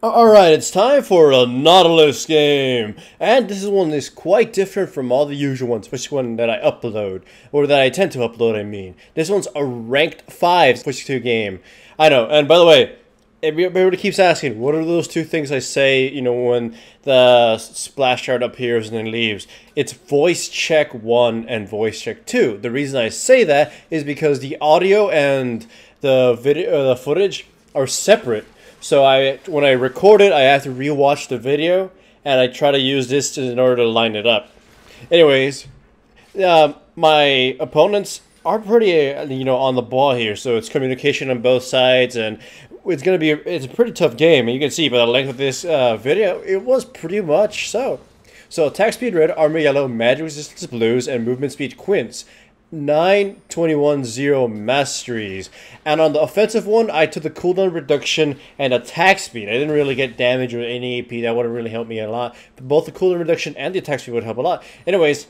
Alright, it's time for a Nautilus game, and this is one that's quite different from all the usual ones, especially one that I upload, or that I tend to upload, I mean. This one's a ranked 5 Switch 2 game. I know, and by the way, everybody keeps asking, what are those two things I say, you know, when the splash chart appears and then leaves? It's voice check 1 and voice check 2. The reason I say that is because the audio and the video, the footage are separate. So when I record it, I have to rewatch the video, and I try to use this in order to line it up. Anyways, my opponents are pretty, on the ball here. So it's communication on both sides, and it's a pretty tough game. And you can see by the length of this video, it was pretty much so. So attack speed red, armor yellow, magic resistance blues, and movement speed quints. 9, 21, 0 masteries. And on the offensive one, I took the cooldown reduction and attack speed. I didn't really get damage or any AP. That would have really helped me a lot. But both the cooldown reduction and the attack speed would help a lot. Anyways,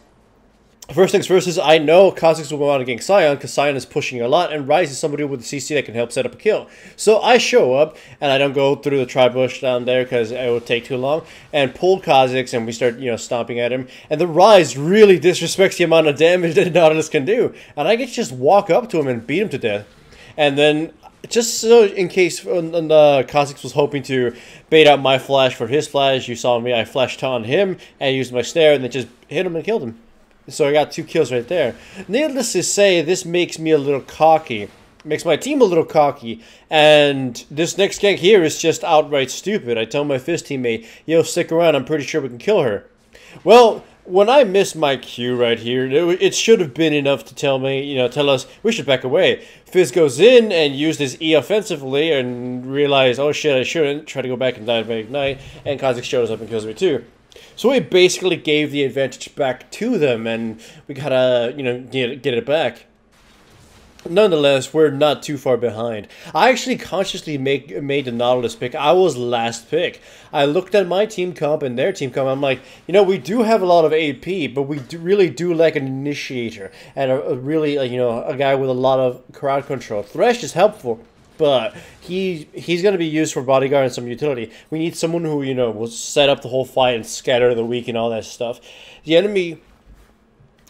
first things first is I know Kha'Zix will want to gank Sion because Sion is pushing a lot, and Ryze is somebody with a CC that can help set up a kill. So I show up, and I don't go through the tri-bush down there because it would take too long, and pull Kha'Zix, and we start, stomping at him. And the Ryze really disrespects the amount of damage that Nautilus can do. And I get to just walk up to him and beat him to death. And then, just so in case Kha'Zix was hoping to bait out my flash for his flash, you saw me, I flashed on him, and used my snare, and then just hit him and killed him. So I got 2 kills right there. Needless to say, this makes me a little cocky. Makes my team a little cocky. And this next gank here is just outright stupid. I tell my Fizz teammate, yo, stick around, I'm pretty sure we can kill her. Well, when I missed my Q right here, it should have been enough to tell me, tell us we should back away. Fizz goes in and used his E offensively and realized, oh shit, I shouldn't. Try to go back and die by Ignite. And Kha'Zix shows up and kills me too. So we basically gave the advantage back to them, and we gotta, get it back. Nonetheless, we're not too far behind. I actually consciously made the Nautilus pick. I was last pick. I looked at my team comp and their team comp. I'm like, we do have a lot of AP, but we really do like an initiator and a really, a guy with a lot of crowd control. Thresh is helpful, but he's going to be used for bodyguard and some utility. We need someone who, will set up the whole fight and scatter the weak and all that stuff. The enemy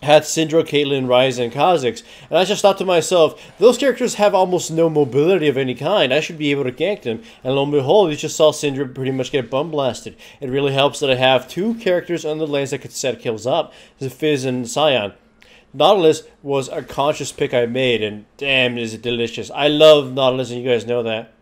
had Syndra, Caitlyn, Ryze, and Kha'Zix, and I just thought to myself, those characters have almost no mobility of any kind. I should be able to gank them. And lo and behold, you just saw Syndra pretty much get bum blasted. It really helps that I have 2 characters on the lanes that could set kills up, the Fizz and Sion. Nautilus was a conscious pick I made, and damn, is it delicious. I love Nautilus, and you guys know that.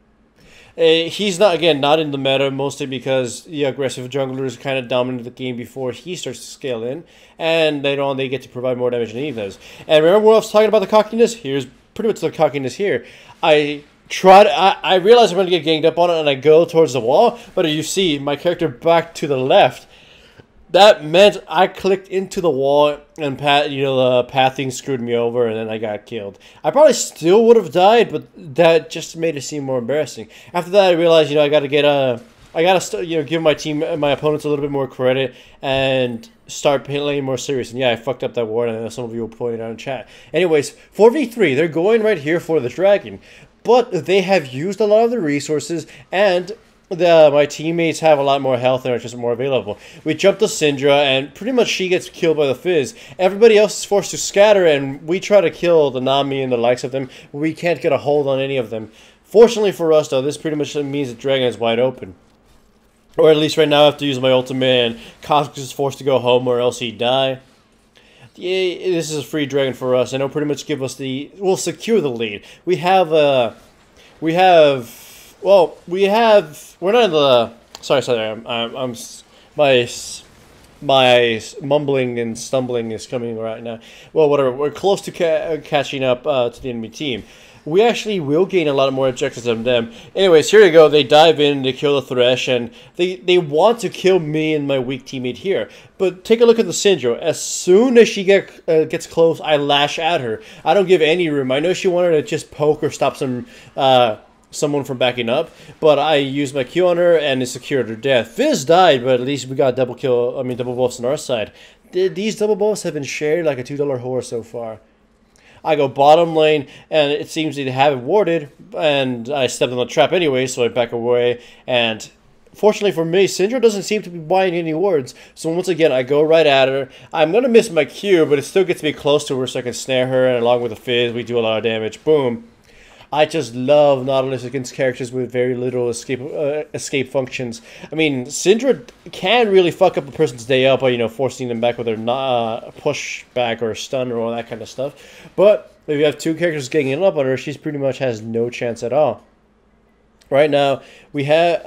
He's not in the meta, mostly because the aggressive junglers kind of dominate the game before he starts to scale in, and later on they get to provide more damage than he does. And remember when I was talking about the cockiness? Here's pretty much the cockiness here. I realize I'm going to get ganged up on it, and I go towards the wall, but you see my character back to the left. That meant I clicked into the wall, and the pathing screwed me over, and then I got killed. I probably still would have died, but that just made it seem more embarrassing. After that, I realized, I got to give my team, my opponents a little bit more credit and start playing more serious. And yeah, I fucked up that ward, and some of you will point it out in chat. Anyways, 4v3, they're going right here for the dragon, but they have used a lot of the resources, and my teammates have a lot more health and are just more available. We jump to Syndra, and pretty much she gets killed by the Fizz. Everybody else is forced to scatter, and we try to kill the Nami and the likes of them. We can't get a hold on any of them. Fortunately for us, though, this pretty much means the dragon is wide open. Or at least right now I have to use my ultimate, and Kha'Zix is forced to go home or else he'd die. Yeah, this is a free dragon for us, and it'll pretty much give us we'll secure the lead. We're not in the, sorry, my mumbling and stumbling is coming right now. Well, whatever, we're close to catching up to the enemy team. We actually will gain a lot more objectives than them. Anyways, here you go, they dive in, they kill the Thresh, and they want to kill me and my weak teammate here. But take a look at the Syndra. As soon as she gets close, I lash at her. I don't give any room. I know she wanted to just poke or stop someone from backing up, but I used my Q on her and it secured her death. Fizz died, but at least we got double buffs on our side. These double buffs have been shared like a $2 horse so far. I go bottom lane, and it seems they have it warded, and I stepped on the trap anyway, so I back away, and Fortunately for me, Syndra doesn't seem to be buying any wards. So once again, I go right at her. I'm going to miss my Q, but it still gets me close to her so I can snare her. And along with the Fizz, we do a lot of damage. Boom. I just love Nautilus against characters with very little escape functions. I mean, Syndra can really fuck up a person's day up by, you know, forcing them back with her push back or stun or all that kind of stuff. But if you have two characters getting up on her, she pretty much has no chance at all. Right now, we have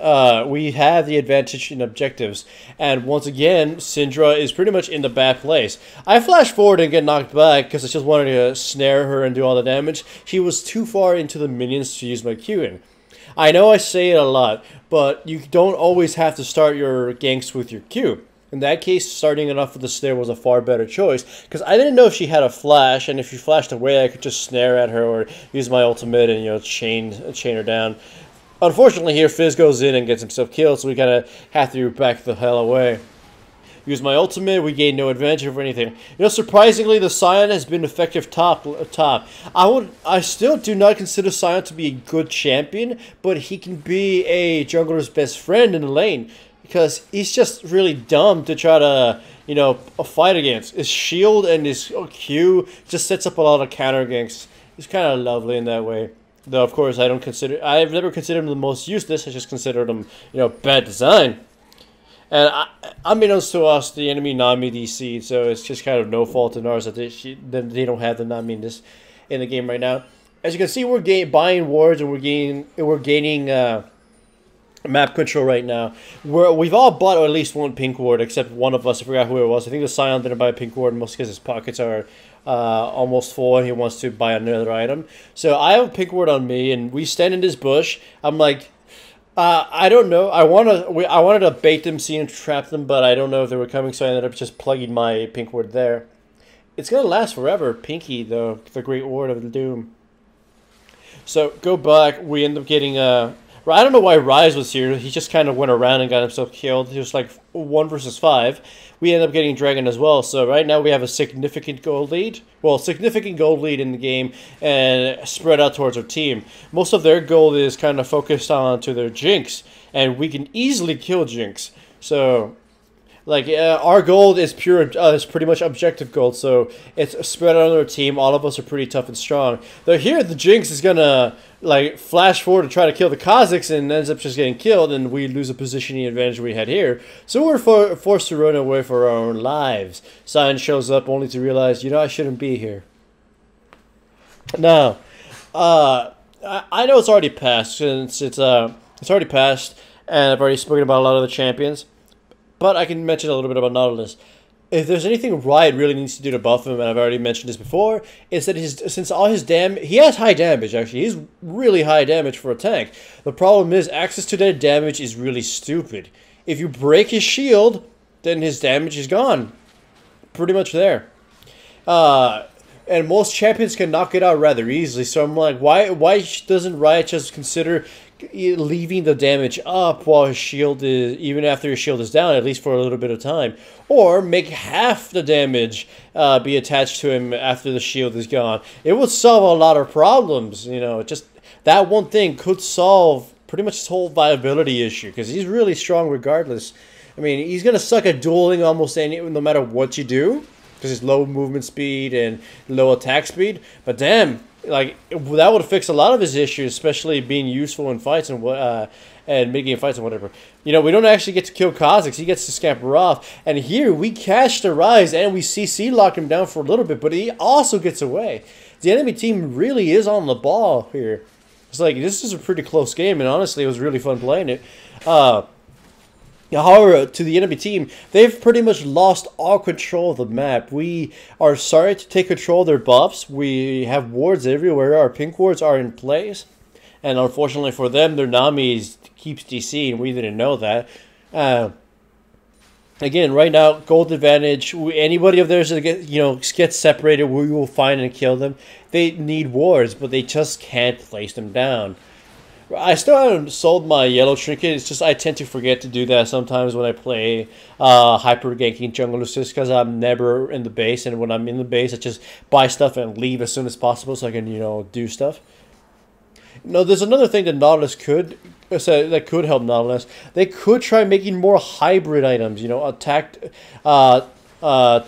the advantage in objectives, and once again, Syndra is pretty much in the bad place. I flash forward and get knocked back because I just wanted to snare her and do all the damage. She was too far into the minions to use my Qing. I know I say it a lot, but you don't always have to start your ganks with your Q. In that case, starting it off with the snare was a far better choice, because I didn't know if she had a flash, and if she flashed away, I could just snare at her or use my ultimate and, you know, chain her down. Unfortunately, here Fizz goes in and gets himself killed, so we kind of have to back the hell away. Use my ultimate, we gain no advantage over anything. You know, surprisingly, the Scion has been effective top. I still do not consider Scion to be a good champion, but he can be a jungler's best friend in the lane, because he's just really dumb to try to, you know, fight against. His shield and his Q just sets up a lot of counter ganks. He's kind of lovely in that way. Though, of course, I've never considered him the most useless. I just considered him, you know, bad design. And unbeknownst to us, the enemy Nami DC, so it's just kind of no fault in ours that they don't have the Nami in the game right now. As you can see, we're buying wards and we're gaining map control right now. We've all bought at least one pink ward, except one of us. I forgot who it was. I think the Scion didn't buy a pink ward, mostly because his pockets are almost full and he wants to buy another item. So I have a pink ward on me, and we stand in this bush. I'm like, I don't know. I wanted to bait them, see and trap them, but I don't know if they were coming, so I ended up just plugging my pink ward there. It's gonna last forever, Pinky, though, the Great Ward of the Doom. So go back. We end up getting I don't know why Rise was here. He just kind of went around and got himself killed. He was like 1 versus 5. We end up getting Dragon as well. So right now we have a significant gold lead. Well, significant gold lead in the game and spread out towards our team. Most of their gold is kind of focused on to their Jinx. And we can easily kill Jinx. So, like, our gold is is pretty much objective gold. So it's spread out on our team. All of us are pretty tough and strong. Though here the Jinx is going to, like, flash forward to try to kill the Kazakhs and ends up just getting killed, and we lose a positioning advantage we had here. So we're forced to run away for our own lives. Scion shows up only to realize, you know, I shouldn't be here. Now, I know it's already passed, since it's already passed, and I've already spoken about a lot of the champions, but I can mention a little bit about Nautilus. If there's anything Riot really needs to do to buff him, and I've already mentioned this before, is that since all his he has high damage, actually. He's really high damage for a tank. The problem is, access to that damage is really stupid. If you break his shield, then his damage is gone. Pretty much there. And most champions can knock it out rather easily, so I'm like, why doesn't Riot just consider leaving the damage up while his shield is, even after his shield is down, at least for a little bit of time, or make half the damage be attached to him after the shield is gone? It would solve a lot of problems. You know, just that one thing could solve pretty much his whole viability issue, because he's really strong regardless. I mean, he's gonna suck at dueling almost no matter what you do, because he's low movement speed and low attack speed. But damn, like, that would fix a lot of his issues, especially being useful in fights and mid-game fights and whatever. You know, we don't actually get to kill Kazakhs. He gets to scamper off. And here, we catch the Rise, and we CC lock him down for a little bit, but he also gets away. The enemy team really is on the ball here. It's like, this is a pretty close game, and honestly, it was really fun playing it. However, to the enemy team, they've pretty much lost all control of the map. We are starting to take control of their buffs. We have wards everywhere. Our pink wards are in place. And unfortunately for them, their Nami keeps DC, and we didn't know that. Again, right now, gold advantage. Anybody of theirs that gets separated, we will find and kill them. They need wards, but they just can't place them down. I still haven't sold my yellow trinket. It's just I tend to forget to do that sometimes when I play hyper ganking junglers, just because I'm never in the base, and when I'm in the base, I just buy stuff and leave as soon as possible so I can, do stuff. No, there's another thing that Nautilus could that could help Nautilus. They could try making more hybrid items. You know,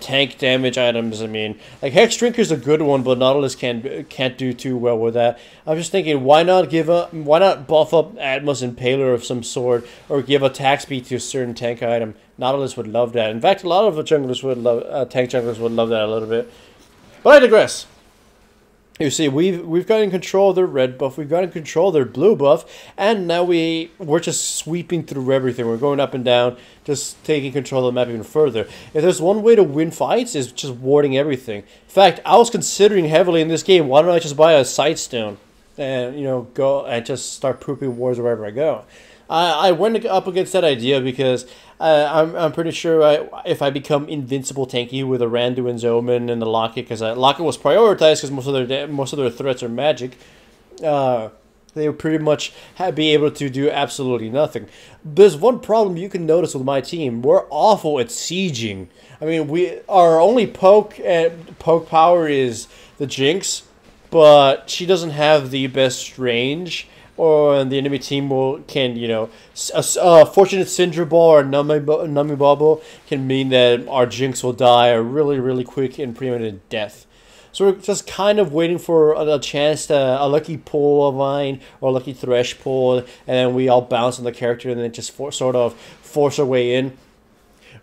tank damage items. I mean, like Hex Drinker's a good one, but Nautilus can't do too well with that. I'm just thinking, why not buff up Atmos Impaler of some sort, or give attack speed to a certain tank item? Nautilus would love that. In fact, a lot of the junglers would love tank junglers would love that a little bit. But I digress. You see, we've gotten control of their red buff, we've gotten control of their blue buff, and now we're just sweeping through everything. We're going up and down, just taking control of the map even further. If there's one way to win fights, is just warding everything. In fact, I was considering heavily in this game, why don't I just buy a Sightstone and, you know, go and just start pooping wards wherever I go. I went up against that idea because I'm pretty sure if I become invincible tanky with a Randuin's Omen and the Locket, because Locket was prioritized because most of their threats are magic, they would pretty much be able to do absolutely nothing. There's one problem you can notice with my team: we're awful at sieging. I mean, our only poke power is the Jinx, but she doesn't have the best range. Or the enemy team can, you know, a Fortunate Cinder Ball or Nummy Bubble can mean that our Jinx will die a really, really quick and premeditated death. So we're just kind of waiting for a chance to, a lucky pull of mine or a lucky Thresh pull, and then we all bounce on the character and then just sort of force our way in.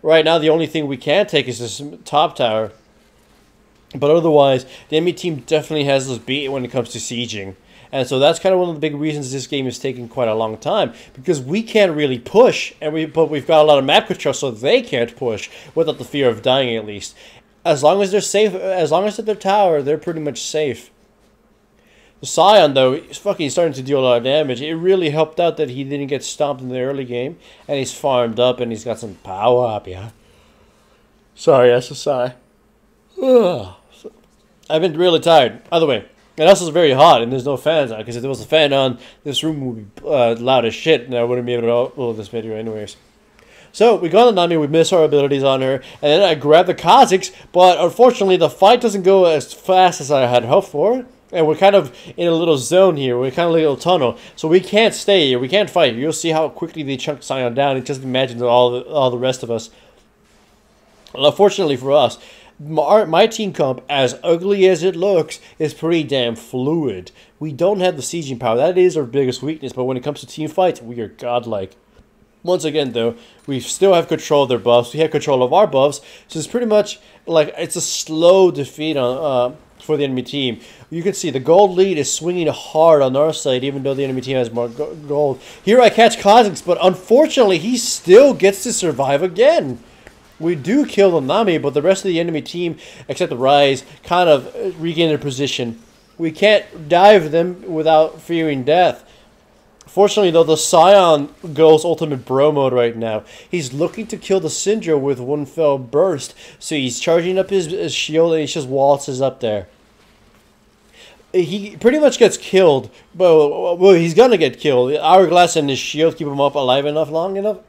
Right now, the only thing we can take is this top tower. But otherwise, the enemy team definitely has us beat when it comes to sieging. And so that's kind of one of the big reasons this game is taking quite a long time, because we can't really push, but we've got a lot of map control, so they can't push without the fear of dying at least. As long as they're safe, as long as they're at their tower, they're pretty much safe. The Scion, though, is fucking starting to deal a lot of damage. It really helped out that he didn't get stomped in the early game, and he's farmed up, and he's got some power up, yeah. Sorry, that's a sigh. Ugh. I've been really tired. By the way, it also is very hot, and there's no fans on, because if there was a fan on, this room would be loud as shit, and I wouldn't be able to upload this video anyways. So, we got on Nami, we missed our abilities on her, and then I grabbed the Kha'Zix, but unfortunately the fight doesn't go as fast as I had hoped for, and we're kind of in a little zone here, we're kind of like a little tunnel, so we can't stay here, we can't fight. You'll see how quickly they chunk Scion down, and just imagine all the rest of us. Well, unfortunately for us, my team comp, as ugly as it looks, is pretty damn fluid. We don't have the sieging power. That is our biggest weakness, but when it comes to team fights, we are godlike. Once again, though, we still have control of their buffs. We have control of our buffs, so it's pretty much like it's a slow defeat on for the enemy team. You can see the gold lead is swinging hard on our side, even though the enemy team has more gold. Here I catch Kha'Zix, but unfortunately, he still gets to survive again. We do kill the Nami, but the rest of the enemy team, except the Rise, kind of regain their position. We can't dive them without fearing death. Fortunately, though, the Scion goes ultimate bro mode right now. He's looking to kill the Syndra with one fell burst, so he's charging up his shield and he just waltzes up there. He pretty much gets killed, but well, he's gonna get killed. Hourglass and his shield keep him up alive long enough.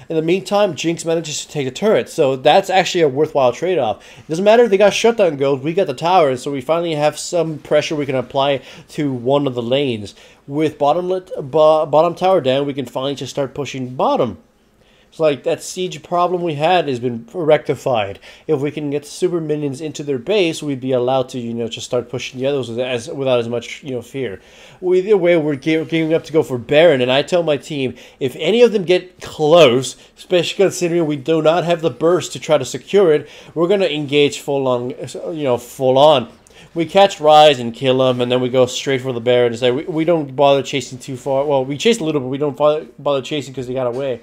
In the meantime, Jinx manages to take the turret, so that's actually a worthwhile trade-off. It doesn't matter if they got shutdown gold, we got the tower, so we finally have some pressure we can apply to one of the lanes. With bottom tower down, we can finally just start pushing bottom. It's like that siege problem we had has been rectified. If we can get super minions into their base, we'd be allowed to, you know, just start pushing the others without as much, you know, fear. Either way, we're giving up to go for Baron, and I tell my team, if any of them get close, especially considering we do not have the burst to try to secure it, we're going to engage full on. We catch Rise and kill him, and then we go straight for the Baron. It's like we don't bother chasing too far. Well, we chase a little, but we don't bother chasing because they got away.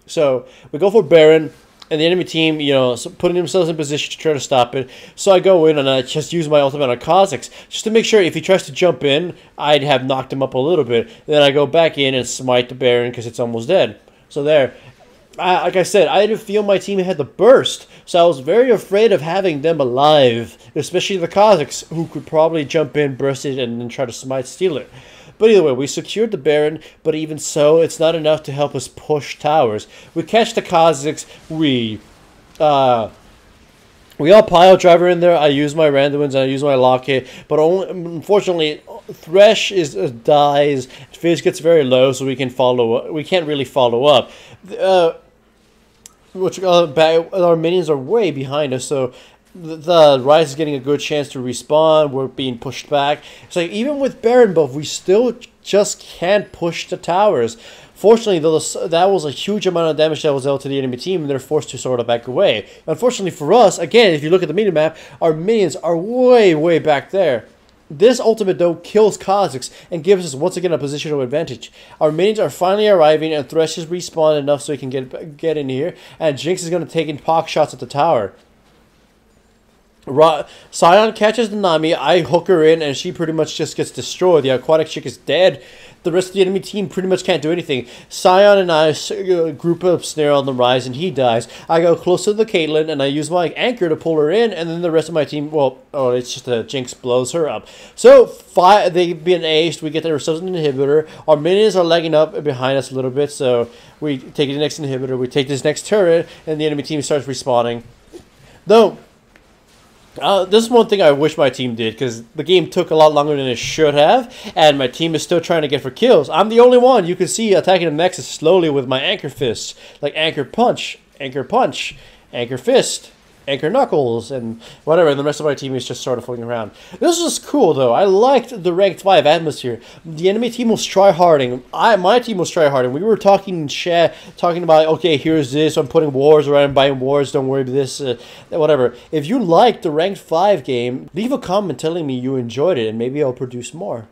So we go for Baron, and the enemy team, you know, putting themselves in position to try to stop it. So I go in and I just use my ultimate on Kha'Zix, just to make sure if he tries to jump in, I'd have knocked him up a little bit. Then I go back in and smite the Baron because it's almost dead. So there. Like I said, I didn't feel my team had the burst, so I was very afraid of having them alive, especially the Kha'Zix, who could probably jump in, burst it, and then try to steal it. But either way, we secured the Baron, but even so, it's not enough to help us push towers. We catch the Kha'Zix, we all pile driver in there. I use my Randuins and I use my Locket, but unfortunately, Thresh is dies. Fizz gets very low, so we can follow. We can't really follow up. Our minions are way behind us, so the Rise is getting a good chance to respawn. We're being pushed back. It's like even with Baron buff, we still just can't push the towers. Fortunately, though, that was a huge amount of damage that was dealt to the enemy team, and they're forced to sort of back away. Unfortunately for us, again, if you look at the minimap, our minions are way back there. This ultimate, though, kills Kha'Zix and gives us, once again, a positional advantage. Our minions are finally arriving, and Thresh has respawned enough so he can get in here, and Jinx is going to take in pock shots at the tower. Sion catches the Nami, I hook her in, and she pretty much just gets destroyed. The aquatic chick is dead. The rest of the enemy team pretty much can't do anything. Sion and I group up Snare on the Rise, and he dies. I go close to the Caitlyn, and I use my anchor to pull her in, and then the rest of my team, well, it's just a Jinx blows her up. So, they've been aced, we get ourselves an inhibitor. Our minions are lagging up behind us a little bit, so we take the next inhibitor, we take this next turret, and the enemy team starts respawning. Though, this is one thing I wish my team did, because the game took a lot longer than it should have, and my team is still trying to get for kills. I'm the only one you can see attacking the Nexus slowly with my anchor fists, like anchor punch, anchor fist, anchor knuckles, and whatever, and the rest of my team is just sort of floating around. This was cool, though. I liked the ranked 5 atmosphere. The enemy team was tryharding. My team was tryharding. We were talking about, okay, here's this, I'm putting wars around, I'm buying wars, don't worry about this, whatever. If you liked the ranked 5 game, leave a comment telling me you enjoyed it, and maybe I'll produce more.